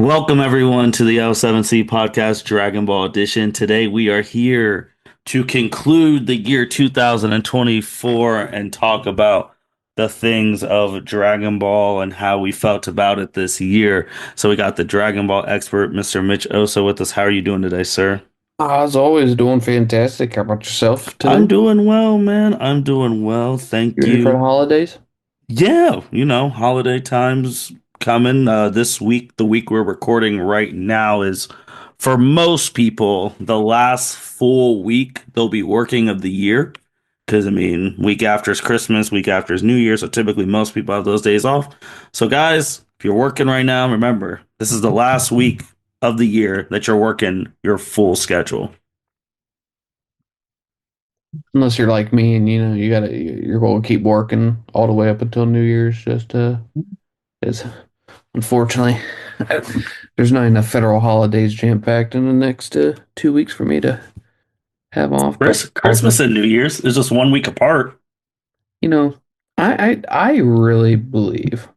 Welcome everyone to the L7C podcast Dragon Ball edition. Today we are here to conclude the year 2024 and talk about the things of Dragon Ball and how we felt about it this year. So we got the Dragon Ball expert, Mr. Mitch Osa, with us. How are you doing today, sir? As always, doing fantastic. How about yourself I'm today? doing well, man. I'm doing well. You Thank ready for the you. holidays? Yeah, holiday times coming. This week, the week we're recording right now is for most people the last full week they'll be working of the year. Because, I mean, week after is Christmas, week after is New Year. So typically most people have those days off. So, guys, if you're working right now, remember, this is the last week of the year that you're working your full schedule. Unless you're like me and you're going to keep working all the way up until New Year's just because unfortunately there's not enough federal holidays jam packed in the next 2 weeks for me to have off. But Christmas and New Year's is just one week apart. you know, I really believe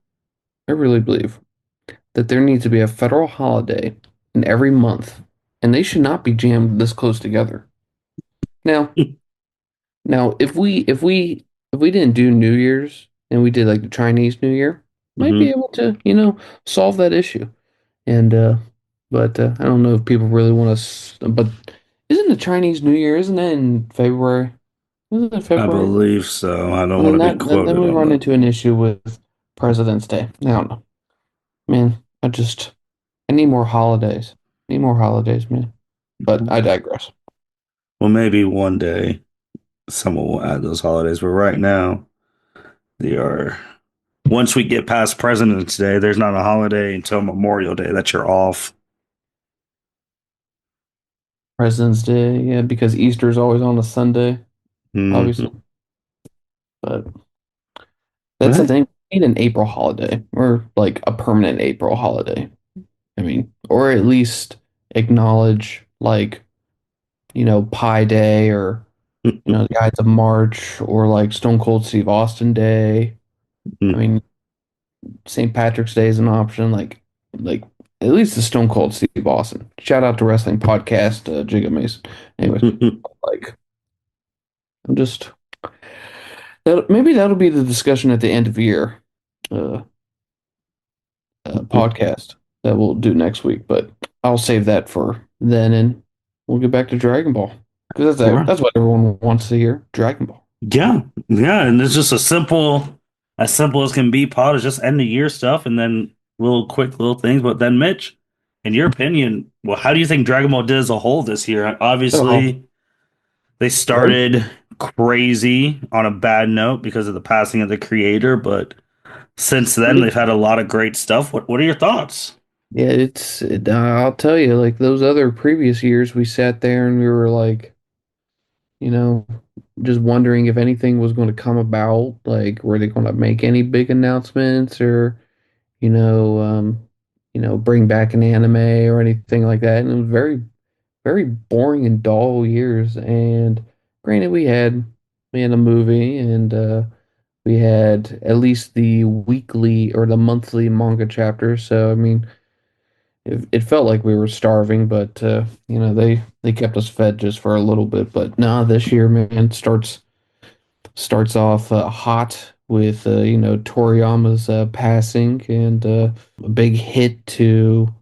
that there needs to be a federal holiday in every month, and they should not be jammed this close together. Now, Now, if we didn't do New Year's and we did like the Chinese New Year, might be Hmm. able to, solve that issue. And but I don't know if people really want to. But isn't the Chinese New Year? Isn't that in February? Isn't it I February? believe so. I don't And want then to be then quoted we on run that. into an issue with President's Day. I don't know, man. I need more holidays. Need more holidays, man. But I digress. Well, maybe one day someone will add those holidays, but right now they are. Once we get past President's Day, there's not a holiday until Memorial Day that you're off. President's Day, yeah, because Easter is always on a Sunday, obviously. Hmm. But that's the But thing. We need an April holiday or like a permanent April holiday. I mean, or at least acknowledge like, Pi Day or, hey, the Ides of March or like Stone Cold Steve Austin Day. I mean, St. Patrick's Day is an option. Like at least the Stone Cold Steve Austin. Shout out to Wrestling Podcast, Jigga Mason. Anyways, like I'm just that maybe that'll be the discussion at the end of the year. Uh, podcast that we'll do next week, but I'll save that for then, and we'll get back to Dragon Ball because right. that's what everyone wants to hear. Dragon Ball. Yeah, yeah, and it's just as simple as can be. Pod is just end the year stuff, and then little quick little things. But then, Mitch, in your opinion, well, how do you think Dragon Ball did as a whole this year? Oh, Obviously, they very. started crazy on a bad note because of the passing of the creator, but since then they've had a lot of great stuff. What are your thoughts? Yeah, I'll tell you, like those other previous years, we sat there and we were like, you know, just wondering if anything was going to come about. Like, were they going to make any big announcements or, you know, um, bring back an anime or anything like that? And it was very boring and dull years. And granted, we had a movie and we had at least the weekly or the monthly manga chapters. So I mean, it felt like we were starving, but they kept us fed just for a little bit. But nah, this year, man, starts off hot with Toriyama's passing and a big hit to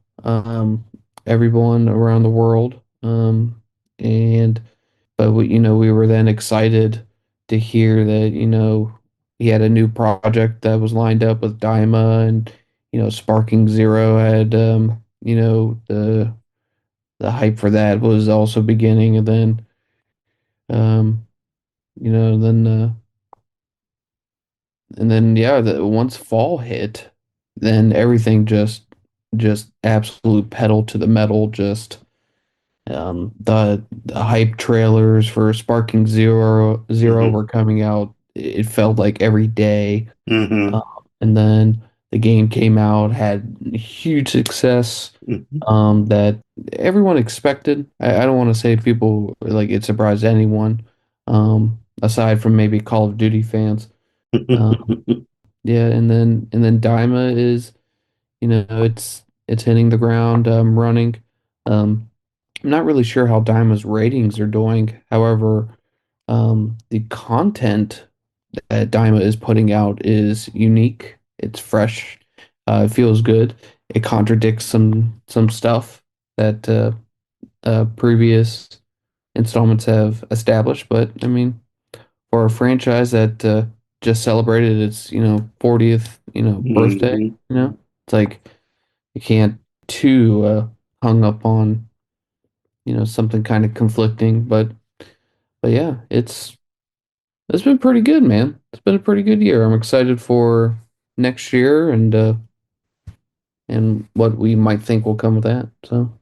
everyone around the world. And but we were then excited to hear that he had a new project that was lined up with Daima and Sparking Zero had the hype for that was also beginning and then um you know then and then yeah, once fall hit, then everything just absolute pedal to the metal. Just the hype trailers for Sparking Zero Hmm. were coming out. It felt like every day. Um, Hmm. and then the game came out, had huge success Hmm. that everyone expected. I don't want to say people like it surprised anyone, aside from maybe Call of Duty fans. Um, yeah, and then Daima is, it's. it's hitting the ground running. Um, I'm not really sure how Daima's ratings are doing. However, the content that Daima is putting out is unique. It's fresh. It feels good. It contradicts some stuff that previous installments have established. But I mean, for a franchise that just celebrated its 40th birthday, Hmm. it's like you can't too hung up on something kind of conflicting. But yeah, it's been pretty good, man. It's been a pretty good year. I'm excited for next year and what we might think will come of that. So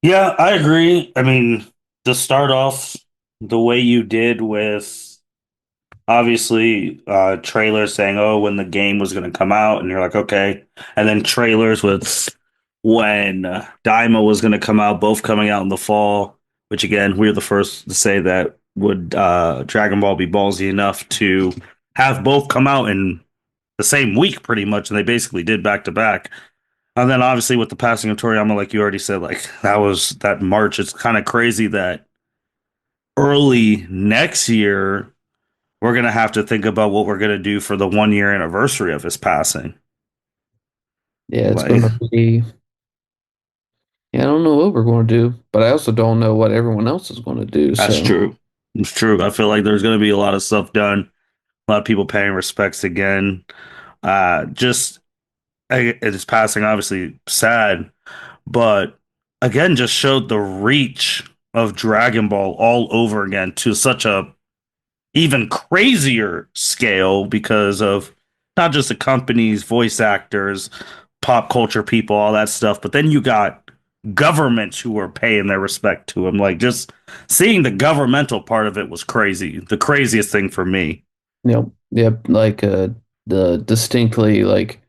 Yeah, I agree. I mean, to start off the way you did with obviously trailers saying, oh, when the game was going to come out, and you're like, okay. And then trailers with when Daima was going to come out, both coming out in the fall, which again, we were the first to say that would Dragon Ball be ballsy enough to have both come out in the same week pretty much, and they basically did back to back. And then obviously with the passing of Toriyama, like you already said, like that was that March. It's kind of crazy that early next year we're gonna have to think about what we're gonna do for the 1 year anniversary of his passing. yeah, it's Like going to be. Yeah, I don't know what we're going to do, but I also don't know what everyone else is going to do. that's So true. It's true. I feel like there's gonna be a lot of stuff done, a lot of people paying respects again. Just his passing, obviously sad, but again, just showed the reach of Dragon Ball all over again to such a even crazier scale because of not just the companies, voice actors, pop culture people, all that stuff, but then you got governments who were paying their respect to him. Like just seeing the governmental part of it was crazy. The craziest thing for me. yeah, like the distinctly like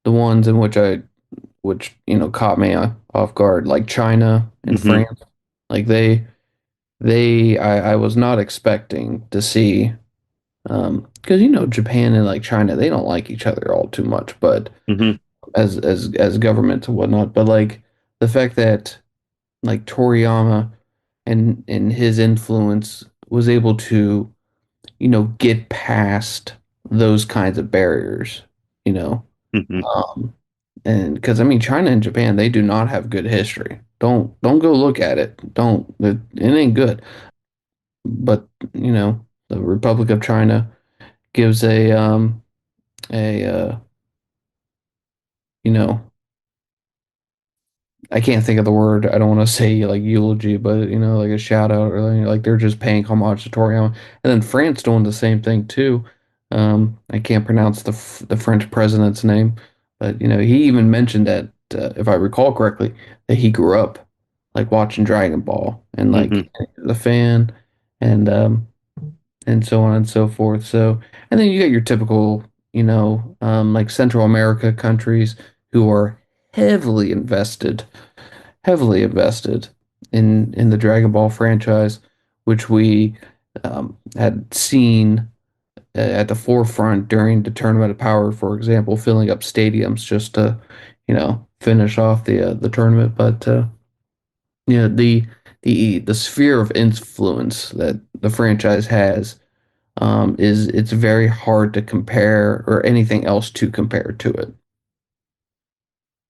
the ones in which caught me off guard, like China and Hmm. France, like I was not expecting to see. Because Japan and like China, they don't like each other all too much, but Hmm. as governments and whatnot. But like the fact that like Toriyama and his influence was able to, get past those kinds of barriers, you know. Hmm. Um, and because I mean China and Japan, they do not have good history. Don't go look at it. Don't it ain't good. But the Republic of China gives a you know I can't think of the word. I don't want to say like eulogy, but like a shout out or like they're just paying homage to Toriyama. And then France doing the same thing too. I can't pronounce the French president's name, but he even mentioned that if I recall correctly, that he grew up like watching Dragon Ball and Hmm. like the fan and and so on and so forth. So, and then you got your typical, like Central America countries who are heavily invested, heavily invested in the Dragon Ball franchise, which we had seen at the forefront during the Tournament of Power, for example, filling up stadiums just to, finish off the tournament. But the sphere of influence that the franchise has is it's very hard to compare or anything else to compare to it.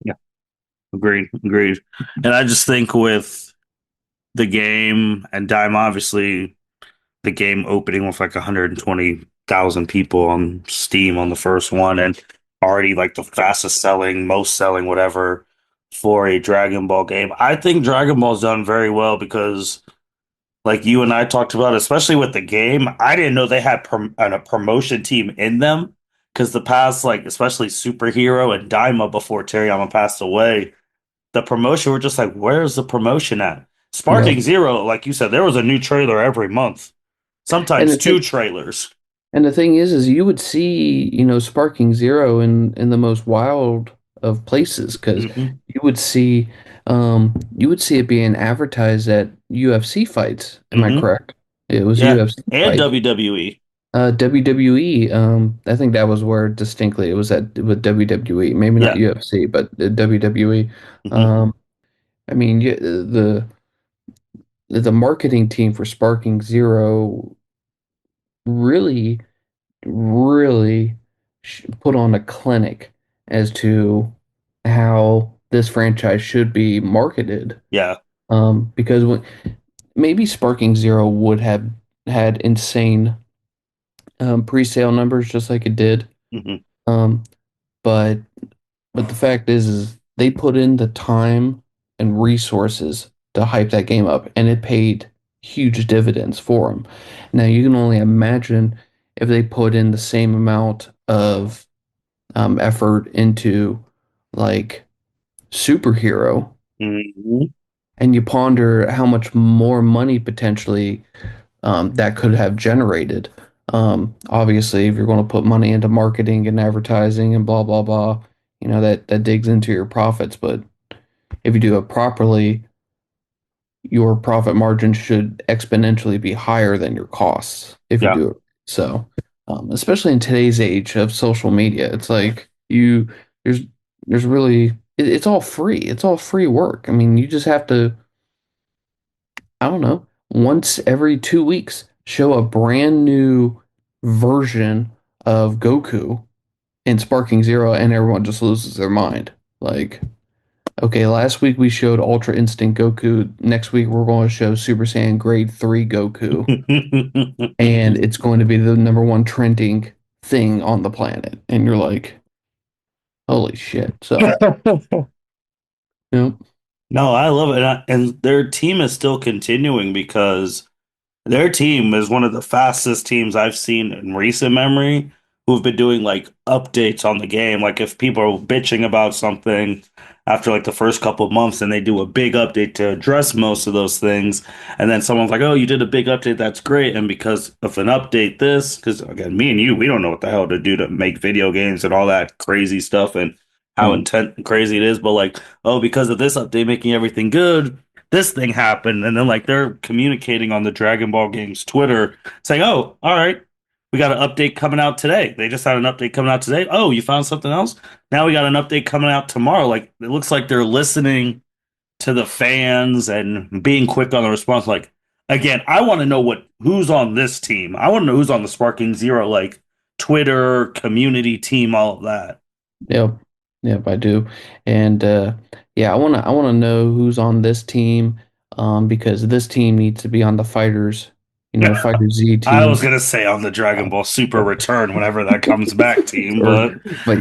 Yeah, agreed, agreed. And I just think with the game and Dime, obviously the game opening with like 120,000 people on Steam on the first one, and already like the fastest selling, most selling, whatever for a Dragon Ball game. I think Dragon Ball's done very well because, like you and I talked about, especially with the game, I didn't know they had a promotion team in them because the past, like especially Superhero and Daima before Teriyama passed away, the promotion were just like, where's the promotion at? No. Sparking Zero, like you said, there was a new trailer every month, And sometimes the two thing trailers. and the thing is you would see, Sparking Zero in the most wild of places because Hmm. you would see it being advertised at UFC fights. Am I Hmm. correct? It was Yeah, UFC and fights. WWE. WWE, I think that was where distinctly it was at with WWE, maybe not Yeah. UFC, but WWE. Hmm. Um, I mean, the marketing team for Sparking Zero really, really put on a clinic as to how this franchise should be marketed. Yeah. Because maybe Sparking Zero would have had insane pre-sale numbers just like it did. Hmm. Um, but the fact is they put in the time and resources to hype that game up, and it paid huge dividends for them. Now you can only imagine if they put in the same amount of effort into like superhero, Hmm. and you ponder how much more money potentially that could have generated. Obviously, if you're going to put money into marketing and advertising and blah blah blah, that digs into your profits. But if you do it properly, your profit margin should exponentially be higher than your costs if you Yeah. do it. So, especially in today's age of social media, it's like there's there's really it's all free. It's all free work. I mean, you just have to, I don't know, once every 2 weeks, show a brand new version of Goku in Sparking Zero, and everyone just loses their mind. Like, okay, last week we showed Ultra Instinct Goku. Next week we're going to show Super Saiyan Grade 3 Goku, and it's going to be the number one trending thing on the planet. And you're like, holy shit. So, you know, No, I love it. And their team is still continuing because their team is one of the fastest teams I've seen in recent memory who've been doing like updates on the game. Like if people are bitching about something after like the first couple of months and they do a big update to address most of those things, and then someone's like, "Oh, you did a big update, that's great." And because of an update, this, because again, me and you, we don't know what the hell to do to make video games and all that crazy stuff and how you intent and crazy it is, but like, oh, because of this update making everything good, this thing happened, and then like they're communicating on the Dragon Ball games Twitter saying, "Oh, all right, we got an update coming out today. They just had an update coming out today. Oh, you found something else? Now we got an update coming out tomorrow." Like it looks like they're listening to the fans and being quick on the response. Like again, I want to know who's on this team. I want to know who's on the Sparking Zero like Twitter community team, all of that. Yep. Yep, I do. And yeah, I wanna know who's on this team because this team needs to be on the fighters, Fighter Z I was team. gonna say on the Dragon Ball Super Yep. Return whenever that comes back team, Or but but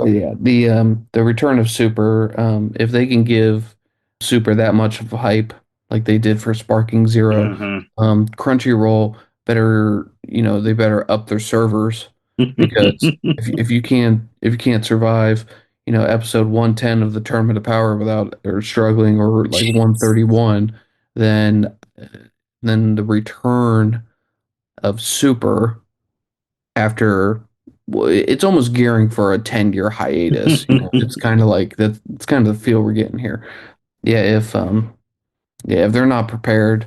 yeah, the return of Super, if they can give Super that much of a hype like they did for Sparking Zero, mhm. Crunchyroll better, they better up their servers because if you can't survive, episode 110 of the Tournament of Power without or struggling or like 131, then then the return of Super after it's almost gearing for a 10-year hiatus. It's kind of like that. It's kind of the feel we're getting here. Yeah, if they're not prepared,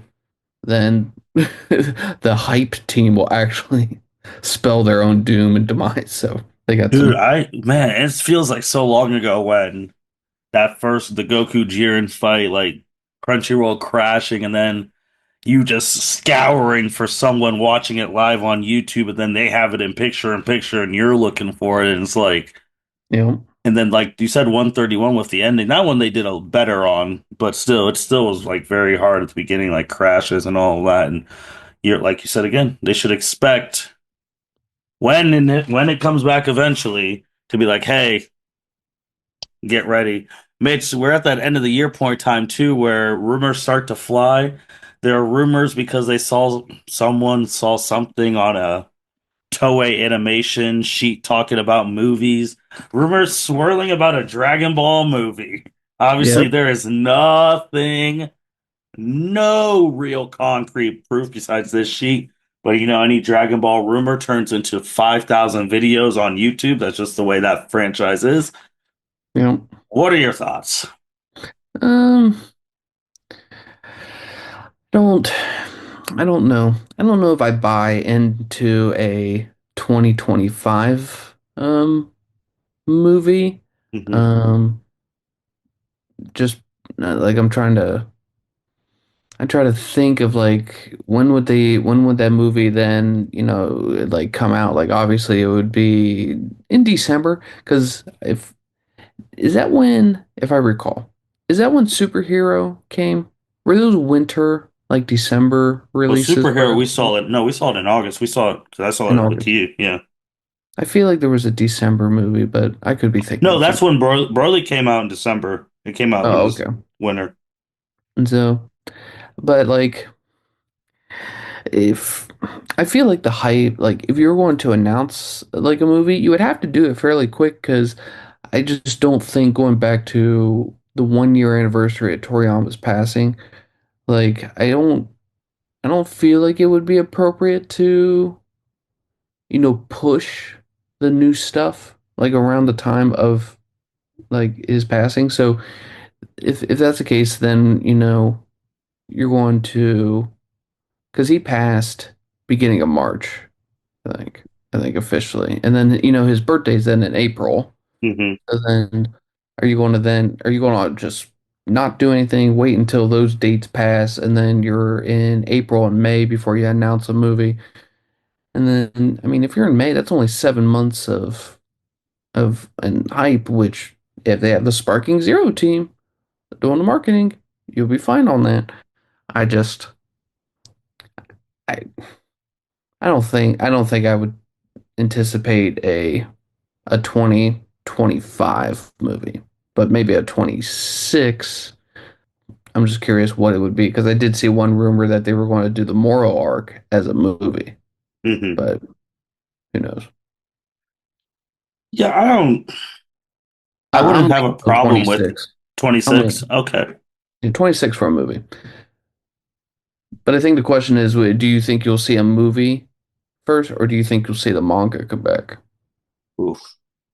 then the hype team will actually spell their own doom and demise. So they got Dude, some, I man, it feels like so long ago when the Goku Jiren fight, like Crunchyroll crashing, and then you just scouring for someone watching it live on YouTube, and then they have it in picture, and you're looking for it, and it's like, you know, and then like you said, 131 with the ending. That one they did a better on, but still, it still was like very hard at the beginning, like crashes and all of that. And you're like you said again, they should expect when it comes back eventually to be like, hey, get ready. Mitch, we're at that end of the year point time too, where rumors start to fly. There are rumors because someone saw something on a Toei animation sheet talking about movies. Rumors swirling about a Dragon Ball movie. Obviously, yep, there is nothing, no real concrete proof besides this sheet. But any Dragon Ball rumor turns into 5,000 videos on YouTube. That's just the way that franchise is. you know. What are your thoughts? Um, don't. I don't know. I don't know if I buy into a 2025 movie. Hmm. Um just like I try to think of like when would that movie then, like come out? Like obviously it would be in December because if is that when, if I recall, is that when Superhero came? Were those winter, like December Well, releases for superhero, we everything saw it. No, we saw it in August. We saw it because I saw in it with August? you. Yeah. I feel like there was a December movie, but I could be thinking No, of that's something. when Broly came out in December. It came out in Oh, this okay. winter. And so, but like, if I feel like the hype, like if you were going to announce like a movie, you would have to do it fairly quick because I just don't think going back to the 1 year anniversary of Toriyama's passing, like I don't feel like it would be appropriate to, push the new stuff like around the time of like his passing. So if that's the case, then you're going to, because he passed beginning of March, I think. I think officially. And then, his birthday's then in April. Hmm. So then are you going to just not do anything, wait until those dates pass, and then you're in April and May before you announce a movie? And then, I mean, if you're in May, that's only 7 months of an hype, which if they have the Sparking Zero team doing the marketing, you'll be fine on that. I just I I don't think I would anticipate a 2025 movie, but maybe a 26. I'm just curious what it would be because I did see one rumor that they were going to do the Moral arc as a movie, Hmm. but who knows? Yeah, I don't. I I'm wouldn't gonna have a go problem with 26. I'm gonna 26. Okay. 26 for a movie. But I think the question is, do you think you'll see a movie first, or do you think you'll see the manga come back? Oof.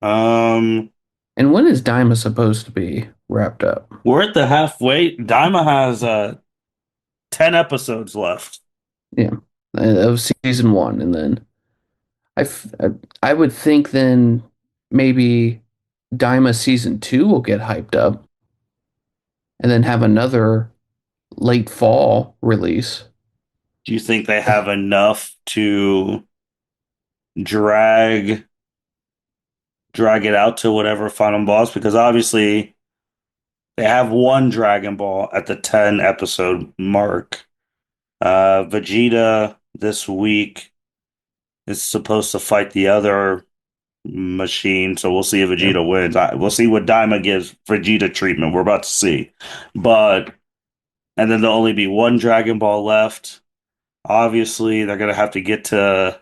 Um, And when is Daima supposed to be wrapped up? we're at the halfway. Daima has 10 episodes left. Yeah, of season one, and then I, f- I would think then maybe Daima season two will get hyped up, and then have another late fall release. Do you think they have enough to drag drag it out to whatever final boss? Because obviously they have one Dragon Ball at the 10 episode mark. Vegeta this week is supposed to fight the other machine, so we'll see if Yeah, Vegeta wins. We'll see what Daima gives Vegeta treatment. We're about to see, but and then there'll only be one Dragon Ball left. Obviously, they're gonna have to get to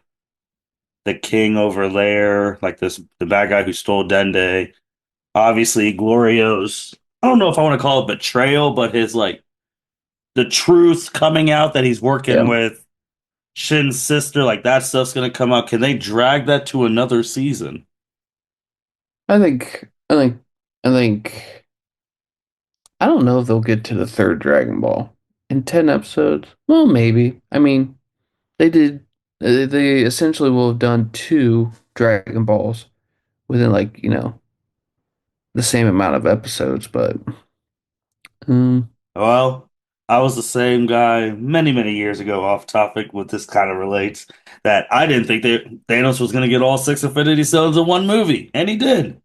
the king over there, like the bad guy who stole Dende. Obviously, Glorio's. I don't know if I want to call it betrayal, but his like the truth coming out that he's working yeah. with Shin's sister, like that stuff's gonna come out. Can they drag that to another season? I think, I think, I think. I don't know if they'll get to the third Dragon Ball in 10 episodes. Well, maybe. I mean, they did. They essentially will have done two Dragon Balls within like the same amount of episodes, but um, Well, I was the same guy many, many years ago, off topic, with this kind of relates, that I didn't think that Thanos was going to get all six Infinity Stones in one movie, and he did.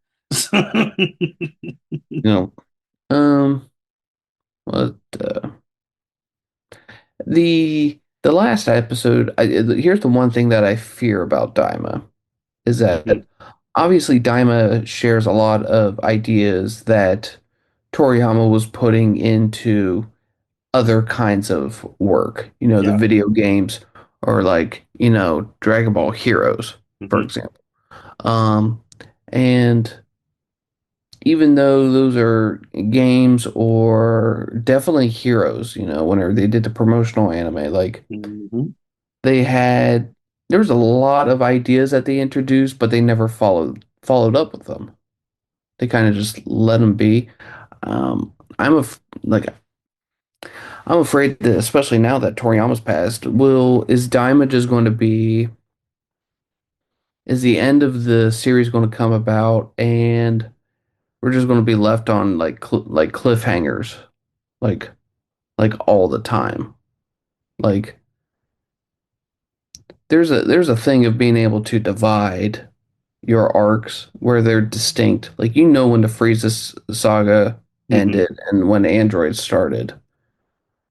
you know, um, what the last episode? Here's the one thing that I fear about Daima is that Mhm. obviously Daima shares a lot of ideas that Toriyama was putting into other kinds of work, the Yeah. video games or like, Dragon Ball Heroes, for Hmm. example. Um, and even though those are games or definitely heroes, whenever they did the promotional anime, like Hmm. they had, there was a lot of ideas that they introduced, but they never followed up with them. They kind of just let them be. I'm like I'm afraid that, especially now that Toriyama's passed, will is Daima just going to be is the end of the series going to come about and we're just going to be left on like cliffhangers, like like all the time. Like there's a thing of being able to divide your arcs where they're distinct. Like you know when the Frieza saga Hmm. ended and when Android started,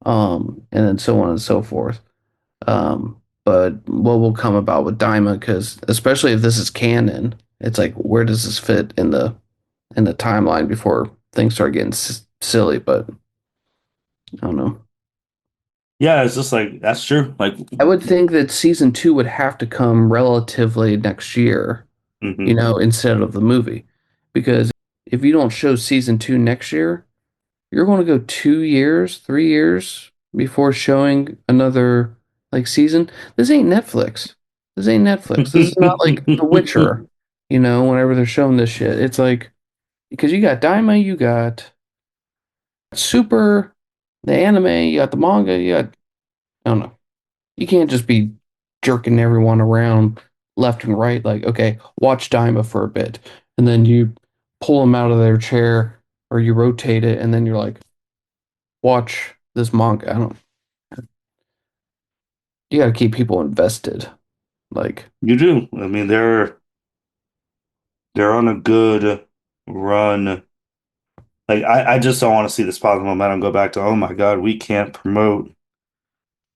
and then so on and so forth. But what will come about with Daima, because especially if this is canon, it's like where does this fit in the timeline before things start getting silly? But I don't know. Yeah, it's just like that's true. Like, I would think that season two would have to come relatively next year, hmm. instead of the movie, because if you don't show season two next year, you're going to go 2 years, 3 years before showing another like season. This ain't Netflix. This ain't Netflix. This is not like The Witcher, whenever they're showing this shit. It's like because you got Daima, you got Super, the anime, you got the manga, I don't know. You can't just be jerking everyone around left and right, like, okay, watch Daima for a bit. And then you pull them out of their chair or you rotate it, and then you're like, watch this manga. I don't You got to keep people invested. Like, You do. I mean, they're on a good run. Like, I just don't want to see this positive momentum go back to, oh my God, we can't promote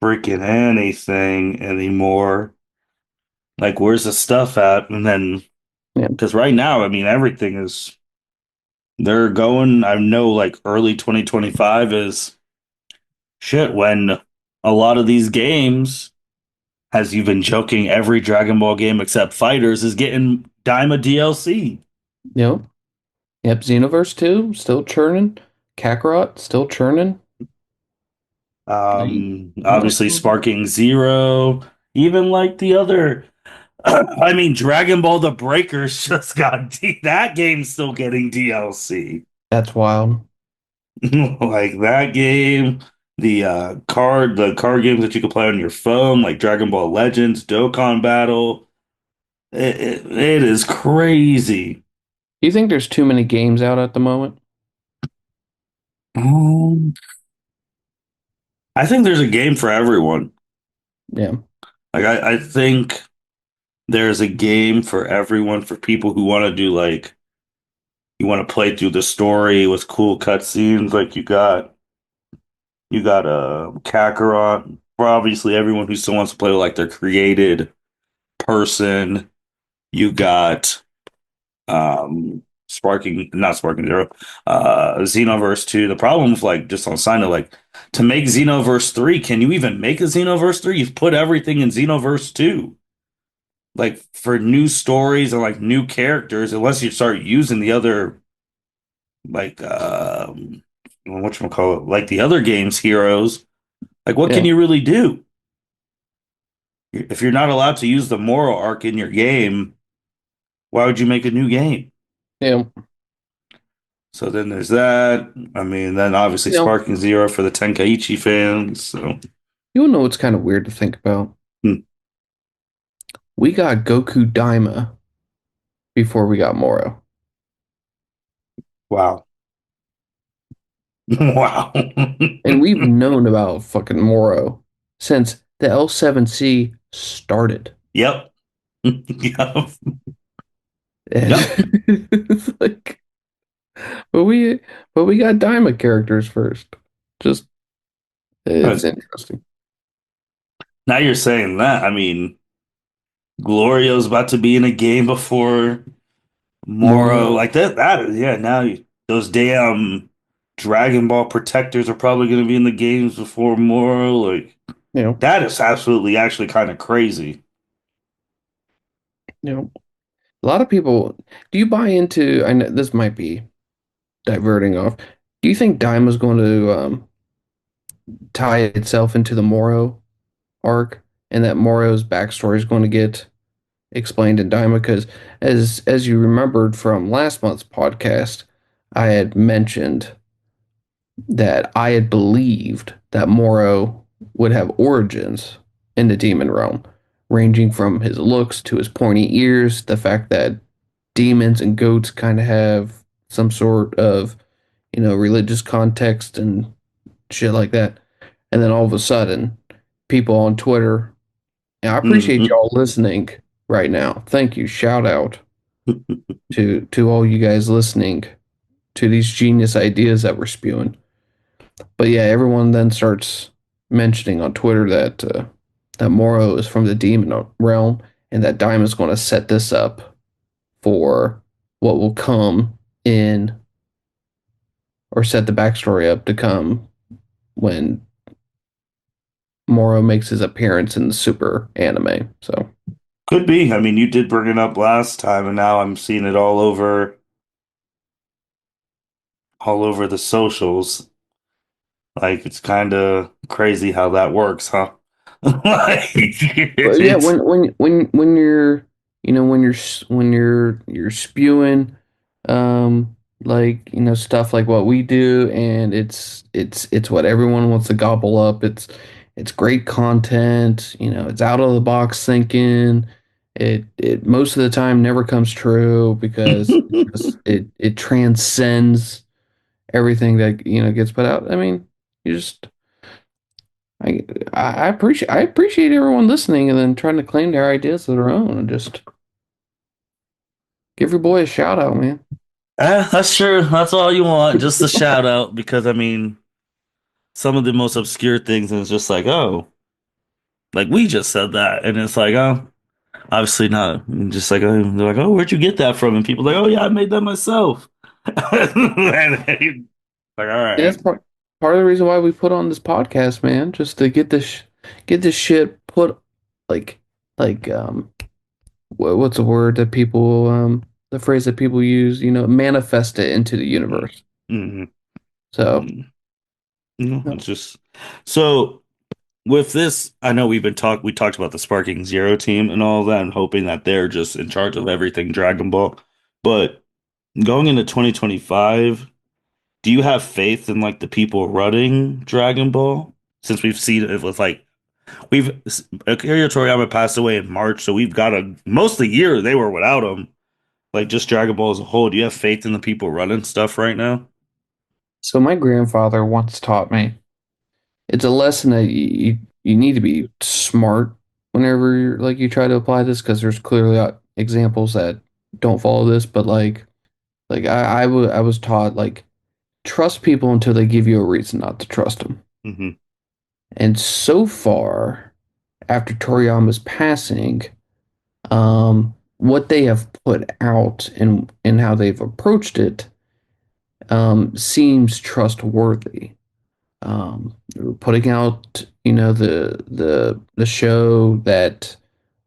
freaking anything anymore. Like, where's the stuff at? And then, yeah, because right now, I mean, everything is, they're going, I know like early 2025 is shit when a lot of these games, as you've been joking, every Dragon Ball game except Fighters is getting Daima DLC. yep, yep. Xenoverse 2 still churning. Kakarot still churning. Like, no, Obviously Sparking Zero, even like the other. I mean, Dragon Ball The Breakers just got that game's still getting DLC. that's wild. Like that game, the card games that you can play on your phone, like Dragon Ball Legends, Dokkan Battle. It is crazy. Do you think there's too many games out at the moment? Um, I think there's a game for everyone. Yeah, Like I think there's a game for everyone for people who want to do like you want to play through the story with cool cutscenes. Like you got a Kakarot. For obviously everyone who still wants to play like their created person. You got Sparking, not Sparking Zero, Xenoverse 2. The problem with like just on sign of like to make Xenoverse 3, can you even make a Xenoverse 3? You've put everything in Xenoverse 2. Like for new stories and like new characters, unless you start using the other like whatchamacallit, like the other games heroes, like what can yeah, you really do? If you're not allowed to use the moral arc in your game, why would you make a new game? yeah. So then there's that. I mean, then obviously You know, Sparking Zero for the Tenkaichi fans. So you know what's kind of weird to think about? hmm, We got Goku Daima before we got Moro, wow. Wow. and we've known about fucking Moro since the L7C started. Yep. Yep. And Yep. it's like, but we got Daima characters first. Just it's But interesting. now you're saying that. I mean, Glorio's about to be in a game before Moro, Moro, like that, yeah, now those damn Dragon Ball protectors are probably going to be in the games before Moro. Like you know, that is absolutely actually kind of crazy. you know, a lot of people. Do you buy into? I know this might be diverting off. Do you think Daima's going to tie itself into the Moro arc, and that Moro's backstory is going to get explained in Daima? Because as you remembered from last month's podcast, I had mentioned that I had believed that Moro would have origins in the demon realm, ranging from his looks to his pointy ears, the fact that demons and goats kind of have some sort of, religious context and shit like that. And then all of a sudden, people on Twitter, and I appreciate Mhm. y'all listening right now. Thank you. Shout out to all you guys listening to these genius ideas that we're spewing. But yeah, everyone then starts mentioning on Twitter that Moro is from the demon realm and that Diamond's going to set this up for what will come in, or set the backstory up to come when Moro makes his appearance in the Super anime. So Could be. I mean, you did bring it up last time, and now I'm seeing it all over the socials. Like it's kind of crazy how that works, huh? Like but yeah, it's when you're, when you're spewing, like, stuff like what we do, and it's what everyone wants to gobble up. It's great content, it's out of the box thinking. It most of the time never comes true because it transcends everything that, gets put out. I mean, you just I I appreciate everyone listening and then trying to claim their ideas of their own, and just give your boy a shout out, man. that's true. That's all you want, just a shout out because I mean, some of the most obscure things and it's just like, oh, like we just said that and it's like, oh, obviously not. And just like they're like, oh, where'd you get that from? And people are like, oh yeah, I made that myself. Like, all Yeah, that's right. part of the reason why we put on this podcast, man, just to get this shit put, like like what's the word that people, the phrase that people use, manifest it into the universe. Mm-hmm. So, Mm-hmm. No, no. it's just so with this, I know we talked about the Sparking Zero team and all that, and hoping that they're just in charge of everything Dragon Ball. But going into 2025, do you have faith in like the people running Dragon Ball? Since we've seen it with like we've Akira Toriyama passed away in March, so we've got a most of the year they were without him. Like just Dragon Ball as a whole. Do you have faith in the people running stuff right now? So my grandfather once taught me, it's a lesson that you need to be smart whenever you try to apply this, because there's clearly examples that don't follow this. But like I was taught, like, trust people until they give you a reason not to trust them. Hmm. And so far, after Toriyama's passing, what they have put out and how they've approached it, seems trustworthy. Putting out, the show that,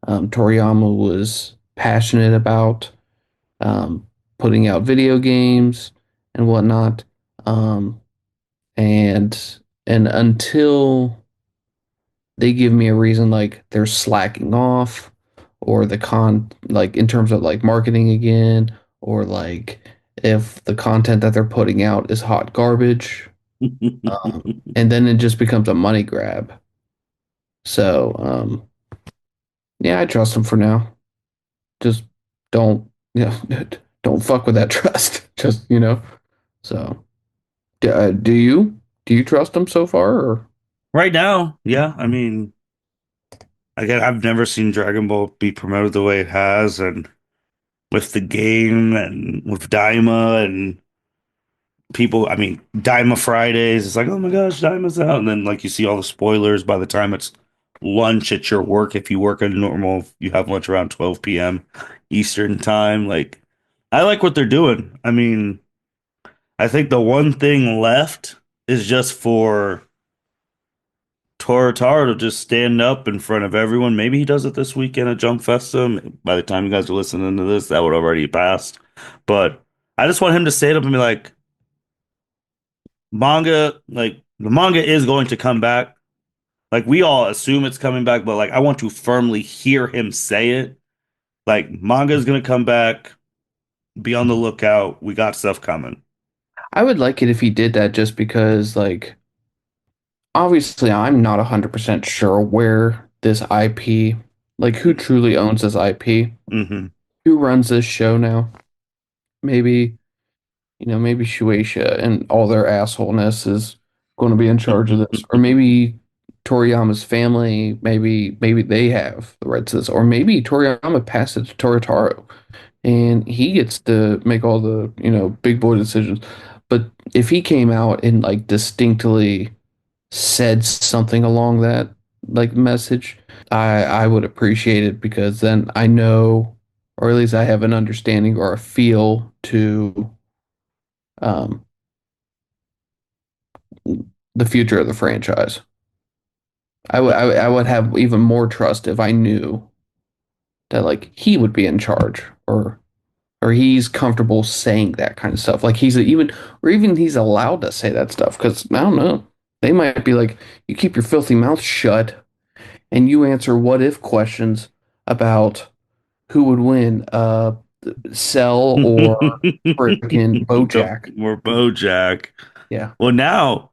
Toriyama was passionate about, um, putting out video games and whatnot, um, and until they give me a reason, like they're slacking off, or like in terms of like marketing again, or like if the content that they're putting out is hot garbage, and then it just becomes a money grab. So, yeah, I trust them for now. Just don't, don't fuck with that trust. Just, so, do you? Do you trust them so far, or? Right now, yeah. I mean, again, I've never seen Dragon Ball be promoted the way it has, and with the game and with Daima and people, I mean, Daima Fridays, it's like, oh my gosh, Daima's out. And then like you see all the spoilers by the time it's lunch at your work. If you work a normal, you have lunch around 12 p.m. Eastern time. Like, I like what they're doing. I mean, I think the one thing left is just for Torataro to just stand up in front of everyone. Maybe he does it this weekend at Jump Festa. By the time you guys are listening to this, that would already passed. But I just want him to stand up and be like, manga, like the manga is going to come back. Like we all assume it's coming back, but like I want to firmly hear him say it. Like manga is gonna come back. Be on the lookout. We got stuff coming. I would like it if he did that just because, like, obviously, I'm not 100% sure where this IP, like, who truly owns this IP, Hmm. who runs this show now. Maybe, maybe Shueisha and all their assholeness is going to be in charge of this, or maybe Toriyama's family, maybe they have the rights to this, or maybe Toriyama passed it to Toritaro and he gets to make all the, big boy decisions. But if he came out and like distinctly said something along that like message, I would appreciate it because then I know, or at least I have an understanding or a feel to um, the future of the franchise. I would have even more trust if I knew that like he would be in charge or he's comfortable saying that kind of stuff. Like even he's allowed to say that stuff because I don't know. They might be like, you keep your filthy mouth shut and you answer what if questions about who would win, Cell or freaking BoJack. Or BoJack. Yeah. Well, now,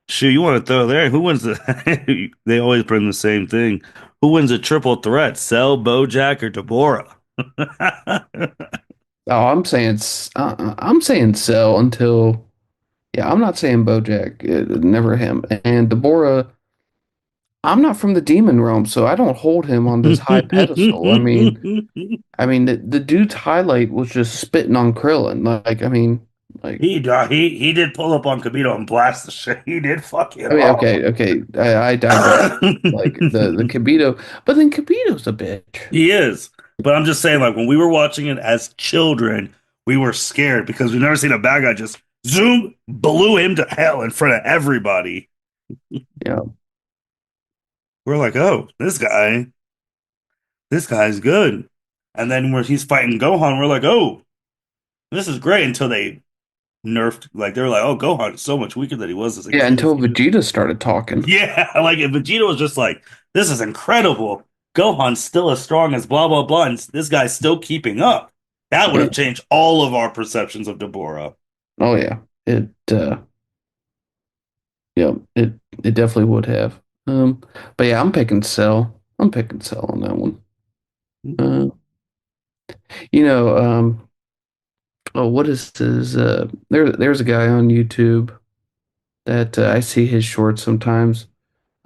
shoot, you want to throw there? Who wins the? They always bring the same thing. Who wins a triple threat? Cell, BoJack, or Deborah? Oh, I'm saying Cell until yeah. I'm not saying BoJack. Never him. And Deborah. I'm not from the demon realm, so I don't hold him on this high pedestal. I mean, the dude's highlight was just spitting on Krillin. Like, like, He did pull up on Kabito and blast the shit. He did fuck it okay, off. okay, I digress. Like the Kibito, but then Kibito's a bitch. He is. But I'm just saying, like, when we were watching it as children, we were scared because we've never seen a bad guy just zoom, blew him to hell in front of everybody. Yeah, We're like, oh, this guy's good. And then when he's fighting Gohan, we're like, oh, this is great until they nerfed, like, they were like, oh, Gohan is so much weaker than he was as a yeah. kid. Until Vegeta started talking. Yeah, like if Vegeta was just like, this is incredible. Gohan's still as strong as blah blah blah, and this guy's still keeping up. That would Yeah. have changed all of our perceptions of Deborah. Oh yeah. Yeah. It definitely would have. But yeah, I'm picking Cell. I'm picking Cell on that one. Uh, you know, oh, what is his? There's a guy on YouTube that I see his shorts sometimes.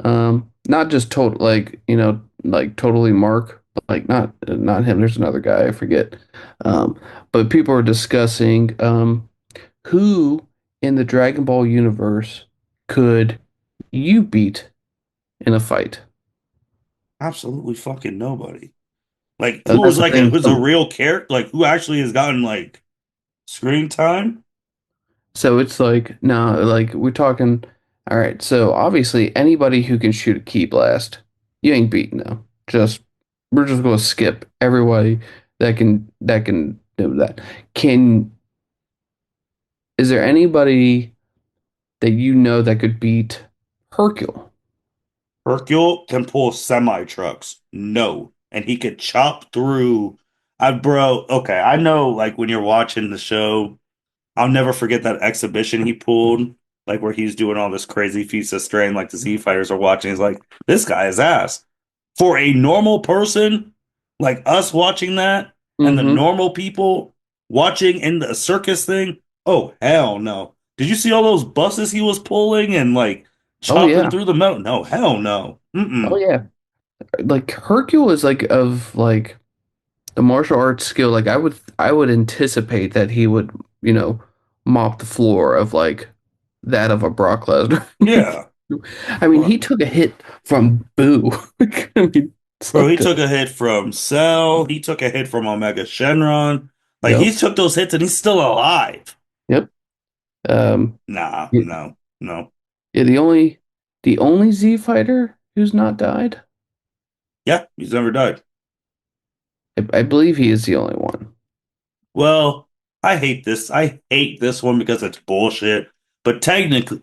Not just total like like totally Mark, like not him. There's another guy I forget. But people are discussing who in the Dragon Ball universe could you beat in a fight? Absolutely fucking nobody. Like And that's the thing. who's a real character, like who actually has gotten like screen time? So it's like no, like we're talking. All right, so obviously anybody who can shoot a key blast, you ain't beating them. Just we're just gonna skip everybody that can do that. Can is there anybody that you know that could beat Hercule? Hercule can pull semi trucks. No. And he could chop through. Bro, okay. I know, like, when you're watching the show, I'll never forget that exhibition he pulled, like, where he's doing all this crazy feats of strength, like, the Z fighters are watching. He's like, this guy is ass. For a normal person, like us watching that, and the Mm-hmm. normal people watching in the circus thing, oh, hell no. Did you see all those buses he was pulling and, like, Oh chopping yeah. through the metal? No, hell no. Oh Mm-mm. yeah. Like Hercule is like of like the martial arts skill. Like I would anticipate that he would, you know, mop the floor of like that of a Brock Lesnar. Yeah. I mean, he took a hit from Boo. I mean, Bro, he something. took a hit from Cell. He took a hit from Omega Shenron. Like, he Yep. took those hits and he's still alive. Yep. Nah, Yeah, no, no. yeah, the only Z fighter who's not died. Yeah, he's never died. I believe he is the only one. Well, I hate this. I hate this one because it's bullshit. But technically,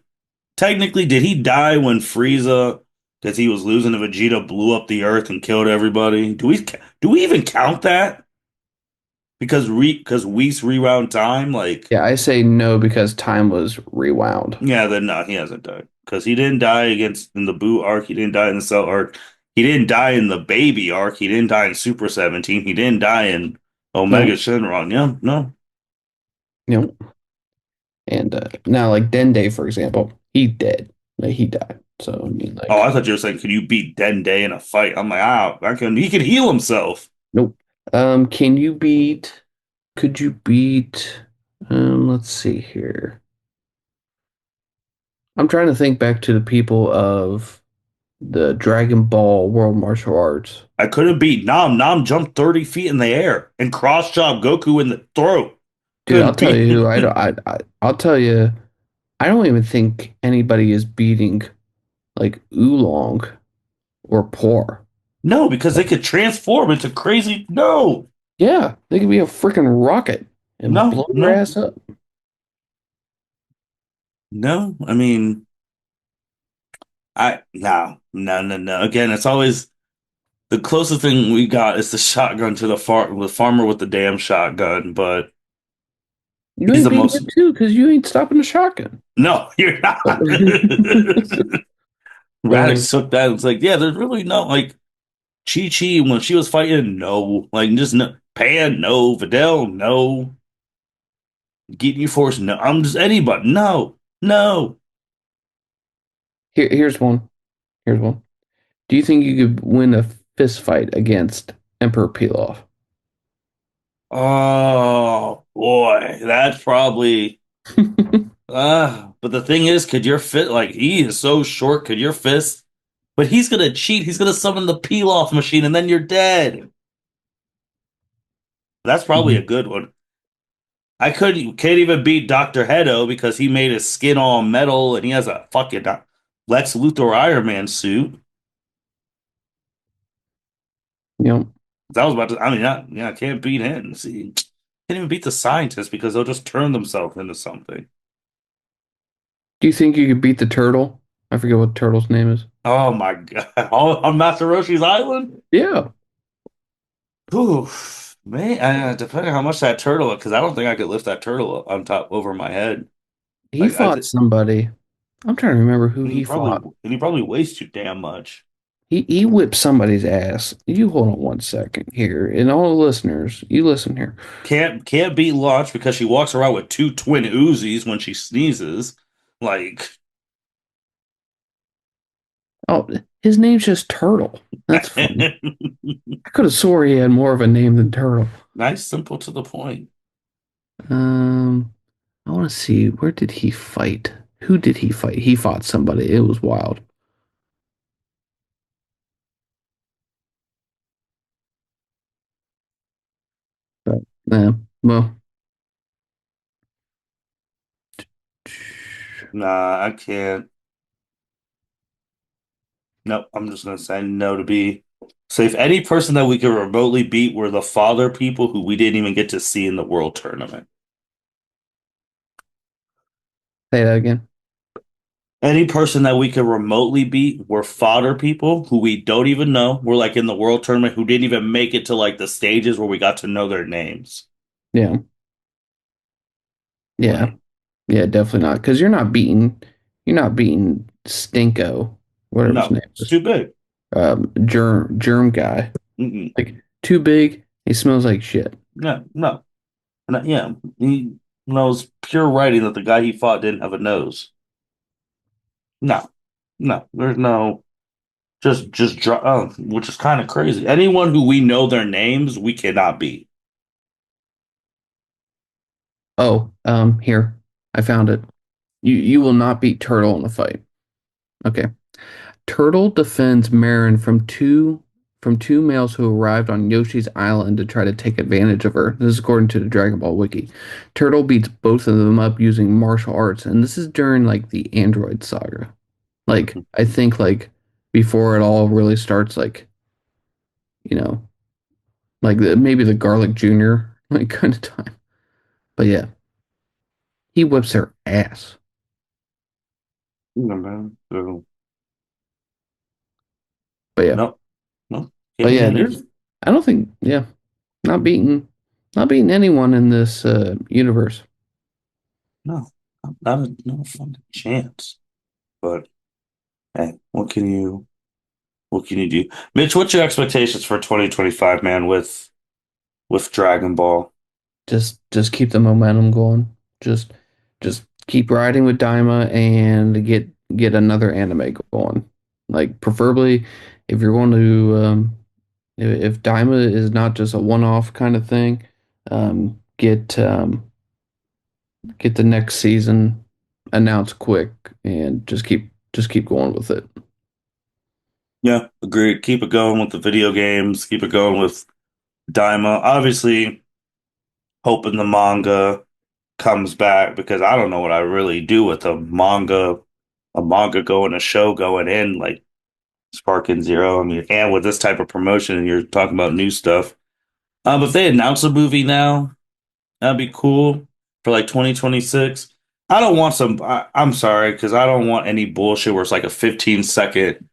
did he die when Frieza, because he was losing to Vegeta, blew up the Earth and killed everybody? Do we even count that? because Whis rewound time, like Yeah, I say no because time was rewound. yeah, then no, he hasn't died because he didn't die against in the Boo arc. He didn't die in the Cell arc. He didn't die in the Baby arc. He didn't die in Super 17. He didn't die in Omega No, Shenron. Yeah, no. no. And now, like Dende, for example, he dead. Like he died. So I mean, Oh, I like, thought you were saying, could you beat Dende in a fight? I'm like, ah, I can. He can heal himself. nope. Can you beat? Could you beat? Let's see here. I'm trying to think back to the people of the Dragon Ball World Martial Arts. I couldn't beat Nam. Nam jumped 30 feet in the air and cross chop Goku in the throat. Dude, I'll Couldn't tell beat you who him. I'll tell you, I don't even think anybody is beating like Oolong or Poor. No, because they could transform into crazy. No, Yeah, they could be a freaking rocket and no, blow your no, ass up. no. I mean, no. Again, it's always the closest thing we got is the shotgun to the farmer with the damn shotgun. But You he's ain't the beating him most. too because you ain't stopping the shotgun. No, you're But, not. um, Radix took that. It's like, yeah, there's really no like Chi Chi when she was fighting. No, like just no. Pan, no. Videl, no. Getting you force, no. I'm just anybody. No, no. here's one. Here's one. Do you think you could win a fist fight against Emperor Pilaf? Oh boy, that's probably. But the thing is, could your fit like he is so short? Could your fist? But he's gonna cheat. He's gonna summon the peel off machine, and then you're dead. That's probably a good one. I can't even beat Doctor Hedo because he made his skin all metal, and he has a fucking Lex Luthor Iron Man suit. You know, That was about to. I mean, yeah, I can't beat him. See, can't even beat the scientists because they'll just turn themselves into something. do you think you could beat the turtle? I forget what the turtle's name is. Oh my god! On Master Roshi's Island. Yeah, Oof, man, depending how much that turtle, because I don't think I could lift that turtle up on top over my head. he Like I fought did, somebody. I'm trying to remember who and he he probably fought. and he probably weighs too damn much. He whipped somebody's ass. You hold on one second here, and all the listeners, you listen here. Can't beat Launch because she walks around with two twin Uzis when she sneezes. Like Oh, his name's just Turtle. That's funny. I could have swore he had more of a name than Turtle. nice, simple to the point. Um, I want to see, where did he fight? Who did he fight? He fought somebody. It was wild. But, well, Nah, I can't. Nope, I'm just gonna say no to be. So if any person that we could remotely beat were the father people who we didn't even get to see in the world tournament. say that again. Any person that we could remotely beat were fodder people who we don't even know. We're like in the world tournament who didn't even make it to like the stages where we got to know their names. Yeah, yeah, Like, yeah, definitely not. Because you're not beating Stinko, whatever his no, name it's is. too big. Germ guy. Mm-mm. Like too big. He smells like shit. No, no. Yeah, he knows pure writing that the guy he fought didn't have a nose. No, no, there's no which is kind of crazy. Anyone who we know their names, we cannot beat. Oh, here. I found it. You will not beat Turtle in a fight. Okay. Turtle defends Marin from two males who arrived on Yoshi's Island to try to take advantage of her. This is according to the Dragon Ball wiki. Turtle beats both of them up using martial arts, and this is during like the Android saga. Like I think like before it all really starts, like you know, like maybe the Garlic Jr. like kind of time. But yeah, he whips their ass. Yeah, man. So, But yeah, no, no, but can't beat yeah, any. there's I don't think, yeah, not beaten. Not beating anyone in this universe. No, not a no fucking chance. But hey, what can you do? Mitch, what's your expectations for 2025, man, with Dragon Ball? Just keep the momentum going. Just just keep riding with Daima and get another anime going. Like preferably if you're going to if Daima is not just a one-off kind of thing, get the next season announced quick and just keep going with it. Yeah, agreed. Keep it going with the video games. Keep it going with Daima. Obviously, hoping the manga comes back because I don't know what I really do with a manga going, a show going in like Sparking Zero. I mean, and with this type of promotion, and you're talking about new stuff. If they announce a movie now, that'd be cool for like 2026. I don't want I'm sorry, because I don't want any bullshit where it's like a 15-second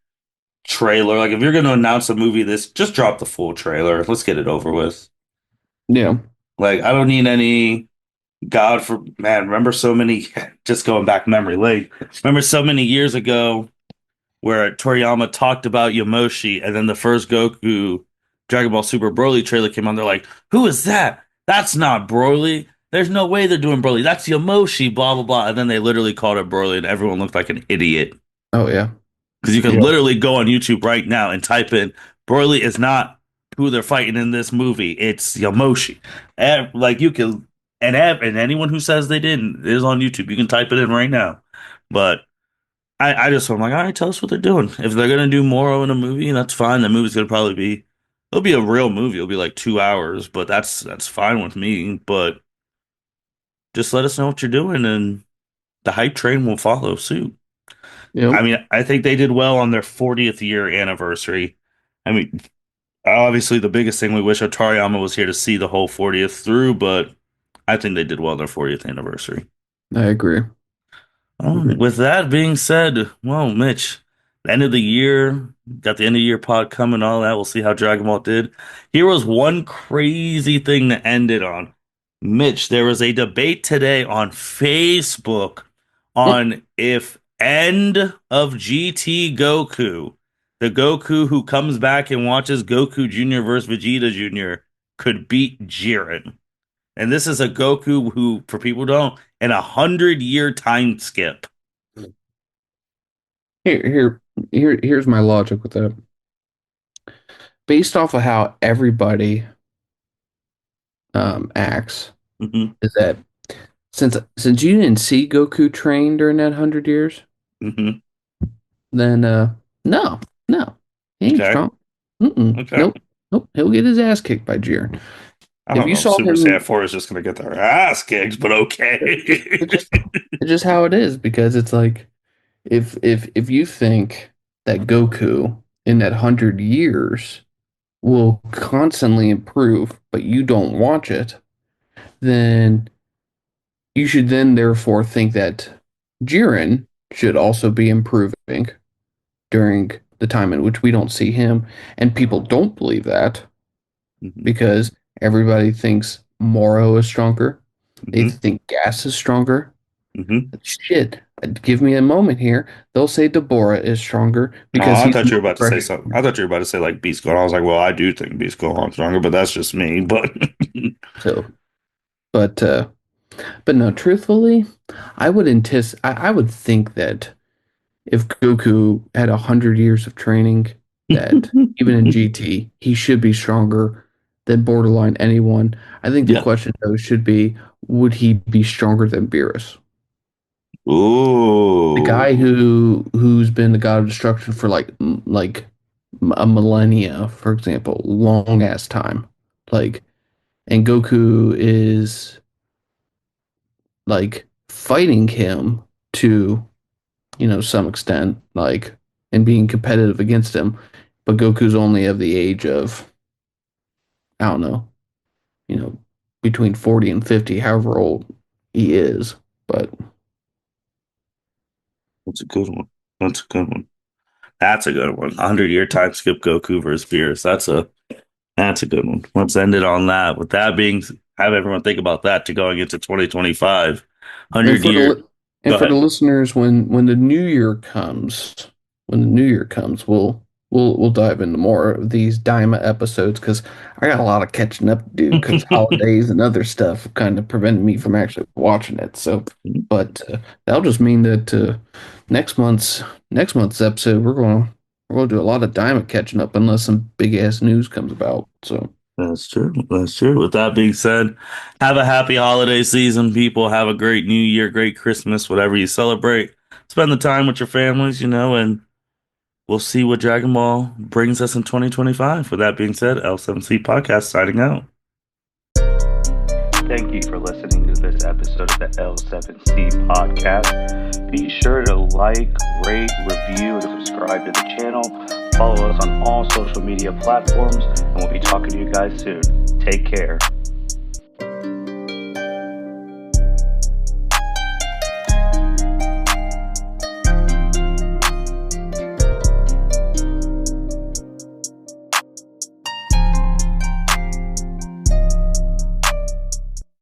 trailer. Like if you're going to announce a movie, this just drop the full trailer. Let's get it over with. Yeah. Like I don't need any. God for man, remember so many. Just going back memory lane. Remember so many years ago where Toriyama talked about Yamoshi, and then the first Goku Dragon Ball Super Broly trailer came on. They're like, "Who is that? That's not Broly. There's no way they're doing Broly. That's Yamoshi." Blah blah blah. And then they literally called it Broly, and everyone looked like an idiot Oh yeah. because you can Yeah. literally go on YouTube right now and type in Broly is not who they're fighting in this movie. It's Yamoshi. And, like you can, and anyone who says they didn't is on YouTube. You can type it in right now, but. I just I'm like, all right, tell us what they're doing. If they're gonna do Moro in a movie, that's fine. The movie's gonna probably be it'll be a real movie. It'll be like 2 hours, but that's fine with me. But just let us know what you're doing and the hype train will follow suit. I Yep. mean, I think they did well on their 40th year anniversary. I mean, obviously the biggest thing we wish Otariyama was here to see the whole 40th through, but I think they did well on their 40th anniversary. I agree. Agree. With that being said, well, Mitch, the end of the year, got the end of year pod coming, all that. We'll see how Dragon Ball did. Here was one crazy thing to end it on. Mitch, there was a debate today on Facebook on if end of GT Goku, the Goku who comes back and watches Goku Jr. versus Vegeta Jr., could beat Jiren. And this is a Goku who, for people who don't, in 100-year time skip. Here, here's my logic with that. Based off of how everybody acts, Hmm. is that since you didn't see Goku train during that 100 years, Hmm. then no, no, he ain't Okay. strong. Mm-mm, Okay. nope, nope. He'll get his ass kicked by Jiren. I If don't you know if saw Super Saiyan him, 4 is just going to get their ass kicked, but okay. it's just it's just how it is because it's like if you think that Goku in that 100 years will constantly improve, but you don't watch it, then you should then therefore think that Jiren should also be improving during the time in which we don't see him. And people don't believe that Hmm. because everybody thinks Moro is stronger. They Hmm. think Gas is stronger. Hmm. Shit, give me a moment here. They'll say Deborah is stronger Oh, because I he's thought you more were about to say fresh. something. I thought you were about to say like Beast Gohan. I was like, well, I do think Beast Gohan's stronger, but that's just me. But So, but uh, but no, truthfully, I would think that if Goku had 100 years of training, that even in GT, he should be stronger than borderline anyone. I think the yeah. question though should be, would he be stronger than Beerus? The guy Ooh. who's been the god of destruction for like a millennia, for example, long ass time. Like, and Goku is like fighting him to some extent, like, and being competitive against him. But Goku's only of the age of, I don't know, you know, between 40 and 50, however old he is. But That's a good one. That's a good one. That's a good one. 100-year time skip Goku versus Beerus. That's a good one. Let's end it on that. With that being, have everyone think about that to going into 2025. And 100 for year. and Go for the ahead. listeners, when the new year comes, we'll dive into more of these Daima episodes because I got a lot of catching up to do because holidays and other stuff kind of prevented me from actually watching it. So, but that'll just mean that next month's next month's episode we're gonna do a lot of Daima catching up unless some big ass news comes about. So. That's true. That's true. With that being said, have a happy holiday season, people. Have a great New Year, great Christmas, whatever you celebrate. Spend the time with your families, and we'll see what Dragon Ball brings us in 2025. With that being said, L7C Podcast signing out. Thank you for listening to this episode of the L7C Podcast. Be sure to like, rate, review, and subscribe to the channel. Follow us on all social media platforms, and we'll be talking to you guys soon. Take care.